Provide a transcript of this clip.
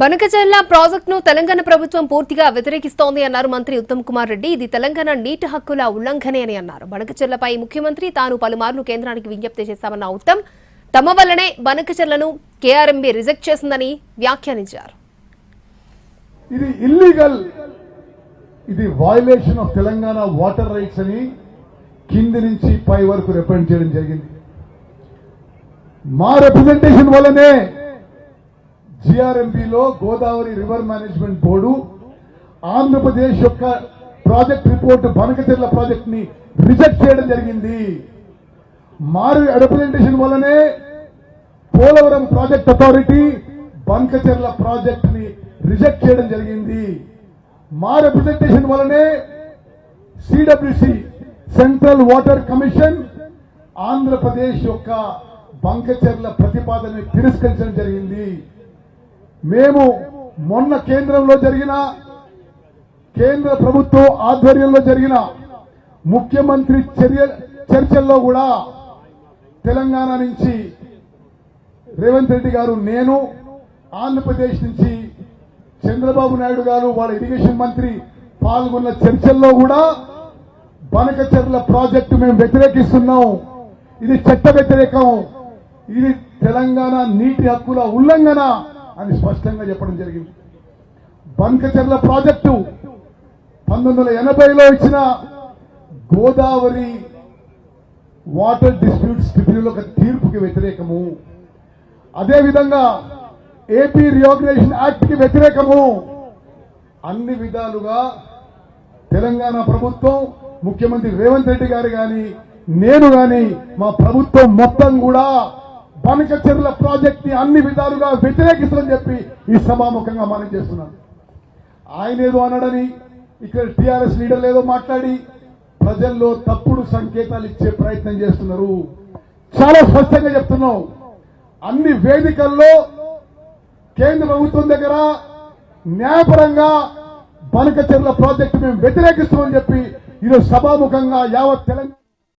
బనకచెర్ల ప్రాజెక్టును తెలంగాణ ప్రభుత్వం పూర్తిగా వ్యతిరేకిస్తోంది అన్నారు మంత్రి ఉత్తమ్ కుమార్ రెడ్డి. ఇది తెలంగాణ నీటి హక్కుల ఉల్లంఘనే అని అన్నారు. బనకచెర్లపై ముఖ్యమంత్రి తాను పలుమార్లు కేంద్రానికి విజ్ఞప్తి చేశామన్న ఉత్తమ్ తమ వల్లనే బనకచెర్లను కేఆర్ఎంబీ రిజెక్ట్ చేసిందని వ్యాఖ్యానించారు. ఇది ఇల్లీగల్, ఇది violation of Telangana water rides అని కింది నుంచి పై వరకు రిప్రజెంట్ చేయడం జరిగింది. మా రిప్రజెంటేషన్ వల్లనే జిఆర్ఎంబీలో Godavari river management board Andhra Pradesh యొక్క ప్రాజెక్ట్ రిపోర్ట్ బనకచెర్ల ప్రాజెక్ట్ ని రిజెక్ట్ చేయడం జరిగింది. మా రిప్రజెంటేషన్ వల్లనే Polavaram project authority Banakacherla project ని రిజెక్ట్ చేయడం జరిగింది. మా రిప్రజెంటేషన్ వల్లనే CWC central water commission Andhra Pradesh యొక్క బనకచెర్ల ప్రతిపాదనని తిరస్కరించడం జరిగింది. మేము మొన్న కేంద్రంలో జరిగిన కేంద్ర ప్రభుత్వం ఆధ్వర్యంలో జరిగిన ముఖ్యమంత్రి చర్చల్లో కూడా తెలంగాణ నుంచి రేవంత్ రెడ్డి గారు, నేను, ఆంధ్రప్రదేశ్ నుంచి చంద్రబాబు నాయుడు గారు వాళ్ళ ఇరిగేషన్ మంత్రి పాల్గొన్న చర్చల్లో కూడా బనకచెర్ల ప్రాజెక్టు మేము వ్యతిరేకిస్తున్నాం, ఇది చట్ట వ్యతిరేకం, ఇది తెలంగాణ నీటి హక్కుల ఉల్లంఘన అని స్పష్టంగా చెప్పడం జరిగింది. బనకచెర్ల ప్రాజెక్టు 1980లో ఇచ్చిన గోదావరి వాటర్ డిస్ప్యూట్స్ ట్రిబ్యునల్ ఒక తీర్పుకి వ్యతిరేకము, అదేవిధంగా ఏపీ రీఆర్గనైజేషన్ యాక్ట్ కి వ్యతిరేకము. అన్ని విధాలుగా తెలంగాణ ప్రభుత్వం, ముఖ్యమంత్రి రేవంత్ రెడ్డి గారు గాని, నేను గాని, మా ప్రభుత్వం మొత్తం కూడా బనకచెర్ల ప్రాజెక్ట్ ని అన్ని విధాలుగా వ్యతిరేకిస్తుందని చెప్పి ఈ సభాముఖంగా మనం చేస్తున్నాం. ఆయన ఏదో అనడని ఇక్కడ టీఆర్ఎస్ లీడర్లు ఏదో మాట్లాడి ప్రజల్లో తప్పుడు సంకేతాలు ఇచ్చే ప్రయత్నం చేస్తున్నారు. చాలా స్పష్టంగా చెప్తున్నాం, అన్ని వేదికల్లో కేంద్ర ప్రభుత్వం దగ్గర న్యాయపరంగా బనకచెర్ల ప్రాజెక్టు మేము వ్యతిరేకిస్తామని చెప్పి ఈరోజు సభాముఖంగా యావత్ తెలంగాణ